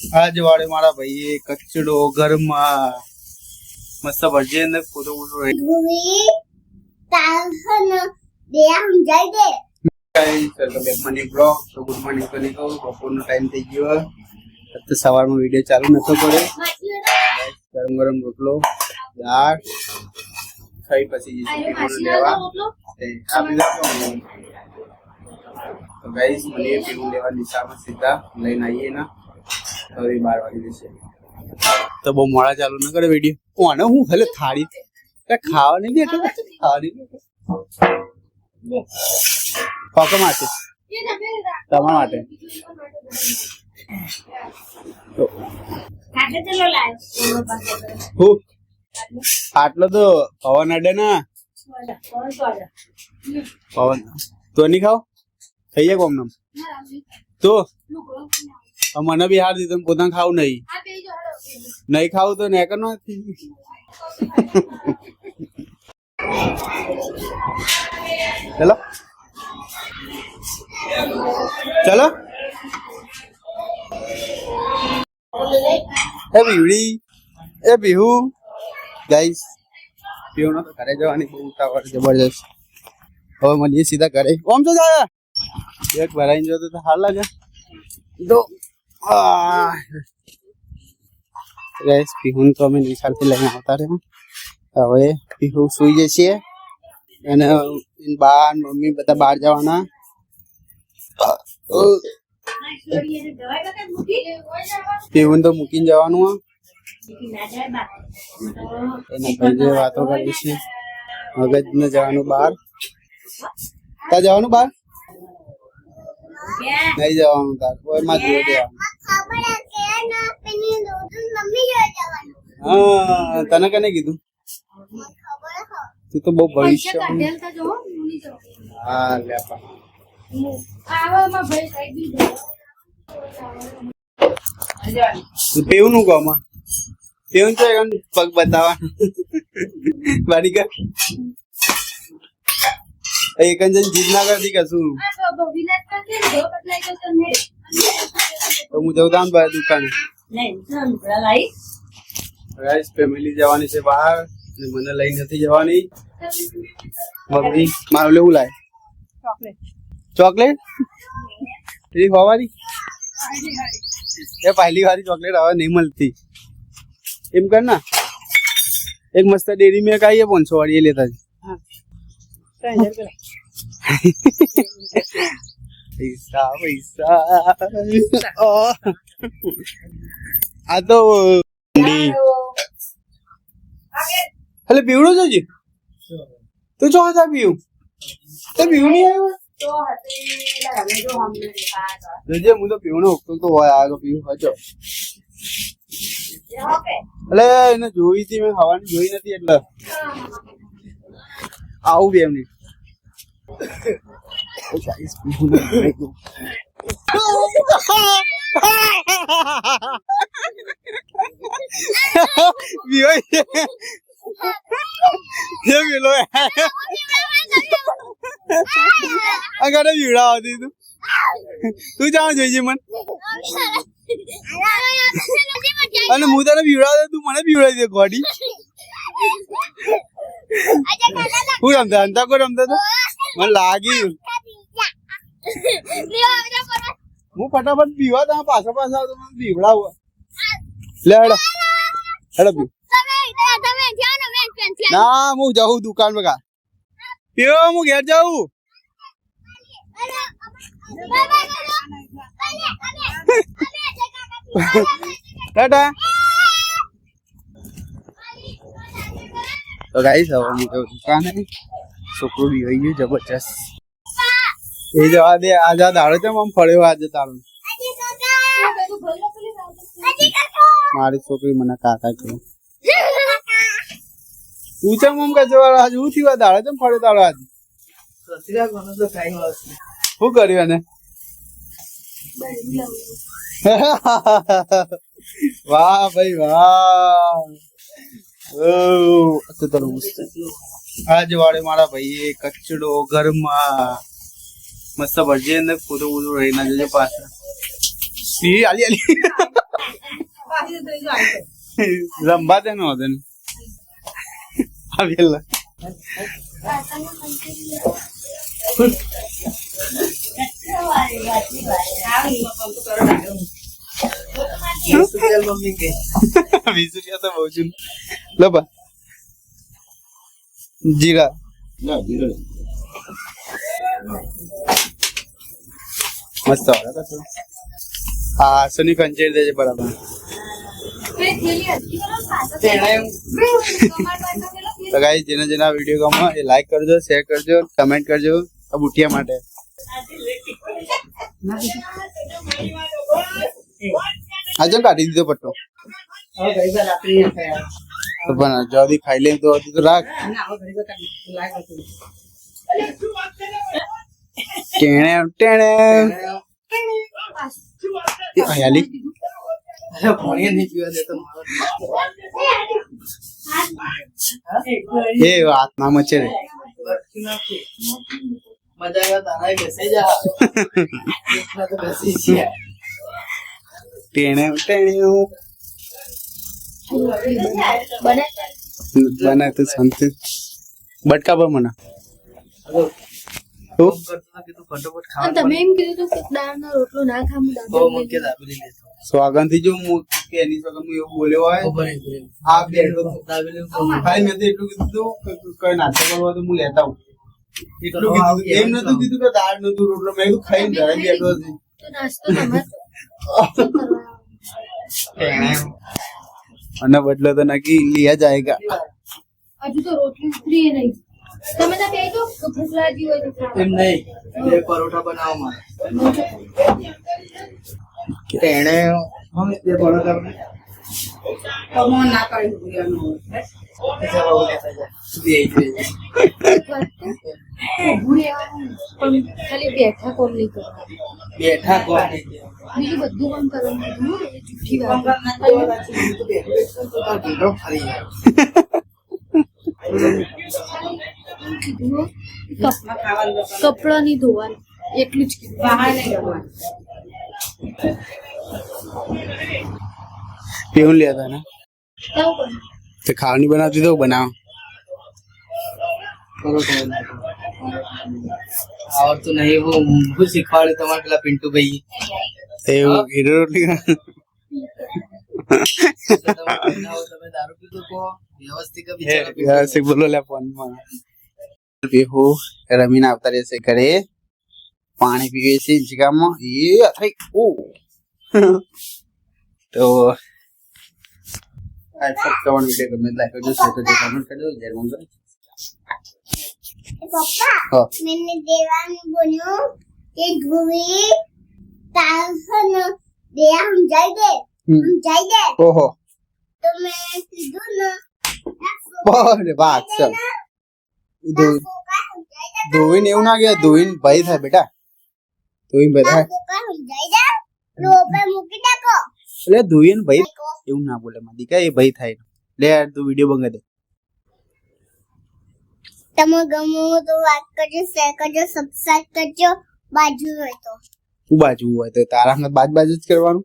આજ વાળે મારા ભાઈએ કચડો ઘરમાં મસ્ત ભરજે ને ફોટો ફોટો રહી મની બ્લોગ તો ગુડ મોર્નિંગ કરી કહું બપોરનો ટાઈમ થઈ ગયો તો સવારમાં વિડીયો ચાલુ નતો પડે ગરમ ગરમ રોટલો દાળ ખાઈ પછી લેવા તો ગાઈસ મને પીવું લેવા નિશામાં સીધા લઈને આવીએ ના હવે 12 વાગી જશે તો બહુ મોડા ચાલુ ન કરે વિડીયો કોને હું હલે થાળી ખાવા નહીં બેઠો ખાવા નહીં બેઠો કોકા માટે તમારા માટે આટલો તો પવન અડે ના પવન તો નહીં ખાવ થઈ જાય કોમ તો મને બી હાર દીધું પોતાને ખાવું નહીં ખાવું તો ને કર નથી ચલો ચલો એ બીવડી એ બીહુ ગાઈસ પીવાનો તો ઘરે જવાની બહુ ઉતાવળ જબરજસ્ત હવે મળીએ સીધા ઘરે ઓમ તો જાય એક ભરાઈને જતો તો હાલ લાગે તો ગાઈસ પીહું તો અમે નિશાળથી લઈને આવતા રહ્યા હવે પીહુ સુઈ જશે અને બા મમ્મી બધા બહાર જવાના પીહું તો મૂકીને જવાનું એના ભાઈ વાતો કરી છે મગજ ને જવાનું બહાર ત્યાં જવાનું બહાર નહીં જવાનું તાર કોઈ માં જોઈ દેવાનું હા તને કને કીધું તું તો બહુ ભવિષ્ય હા લેપા પેવું નું ગામમાં પેવું છે પગ બતાવવાનું બારી કર એક જીદ ના કરતી કશું તો હું જઉં તામ દુકાને ફેમિલી જવાની છે બહાર મને લઈ નથી જવાની મમ્મી મારું લેવું લાય ચોકલેટ એની હોવાની એ પહેલી વાળી ચોકલેટ હવે નહીં મળતી એમ કર ના એક મસ્ત ડેરી મેં કાઈએ 500 વાળી એ લેતા પૈસા પૈસા આ તો હલે પીવડો જજે તું ચો હતા પીવું તો પીવું નહીં આવ્યો જજે હું તો પીવનો ઉગતો તો હોય આગળ પીવું હજો એટલે એને જોઈ હતી મેં હવાની જોઈ નથી એટલે આવું બી એમની અગર બીવડા આવતી તું જાણ જોઈ મન અને હું તને બીવડા તું મને બીવડાવી દે ગોડી હું રમતા અંતા કોઈ રમતા તો મને લાગી હું ફટાફટ પીવા તમે પાછા પાછા આવતો મને બીવડાવ લે હેડો હેડો પીવ ના હું જાઉં દુકાન બગા પીવો હું ઘેર જાઉં ટાટા તો ગાઈસ હવે હું તો દુકાને છોકરું બી હોય ગયું જબરજસ્ત એ જવા દે આજા દાડો છે આમ ફળ્યો આજે તારું મારી છોકરી મને કાકા કહે તું છે મમ કે જવા આજ હું થયું દાડો છે ફળ્યો તારો આજ શું કર્યું એને વાહ ભાઈ વાહ આજ વાળે મારા ભાઈએ કચડો ઘરમાં મસ્ત ભરજે ને ફોટો ફોટો રહી ના જજો પાછા આલી આલી રંબા દે નો દે આવેલા રૂપિયા તો બહુ છું લો બા જીરા મસ્ત હા સની કંચેર દેજે બરાબર તો ગાઈસ જેના જેના વિડીયો ગમે એ લાઈક કરજો શેર કરજો કમેન્ટ કરજો આ બુટિયા માટે આજે કાઢી દીધો પટ્ટો પણ જલ્દી ખાઈ લે તો રાખ ટેણે ટેણે હયાલી એ આત્મા મચે રે ટેણે ટેણે બના તું શાંતિ બટકા પર મને તમે એમ કીધું કે દાળનો રોટલો ના ખામું સ્વાગન થી જો હું કે એની સગન હું એવું બોલ્યો હોય આ બેઠો ખાલી મેં તો એટલું કીધું કઈ નાસ્તો કરવો તો હું લેતા આવું એટલું કીધું એમ નતું કીધું કે દાળ નતું રોટલો મેં કીધું ખાઈને ઘરે બેઠો છે તો નાસ્તો તમારે અને બદલો તો નક્કી લિયા જાયગા હજુ તો રોટલી ઉતરી નહીં તમે તો કહેજો કે ભૂખ લાગી હોય તો એમ નહીં બે પરોઠા બનાવો મારે તેણે અમે બે પરોઠા કમોન ના કરી દીધું પણ ખાલી બેઠા કોમ નહીં કરવા બેઠા કોણ બીજું બધું કામ કરવાનું જુઠ્ઠી વાત કપડા નહીં ધોવાનું એટલું જ બહાર નહીં જવાનું પીવું લે હતા ને તો ખાવાની બનાવતી તો બનાવ આવડતું નહીં હું શીખવાડ્યું તમારે પેલા પિન્ટુ ભાઈ એવું હીરો રોટલી તમે દારૂ પીધું કહો વ્યવસ્થિત વ્યવસ્થિત બોલો લે ફોનમાં પીહુ રમીને આવતા રહેશે ઘરે પાણી પીવે છે ઇન્સ્ટાગ્રામમાં એ અથાઈ ઓ તો આ ફક્ત વિડીયો ગમે લાઈક કરજો શેર કરજો કમેન્ટ કરજો જય મંગળ पप्पा मैंने देवान बोलियो कि धुवी तासन दे हम जाएंगे ओहो तो मैं कीधु ना બોલે વાત ચલ ધોઈને એવું ના ગયા ધોઈને ભાઈ થાય બેટા ધોઈને ભાઈ થાય रोपे मुकी डाको એટલે ધોઈને ભાઈ એવું ના બોલે માં દીકા એ ભાઈ થાય લે યાર તું વિડિયો બંગા દે તમે ગમો તો લાઈક કરજો શેર કરજો સબસ્ક્રાઇબ કરજો બાજુ હોય તો બાજુ હોય તો તારા હાથ બાજુ જ કરવાનું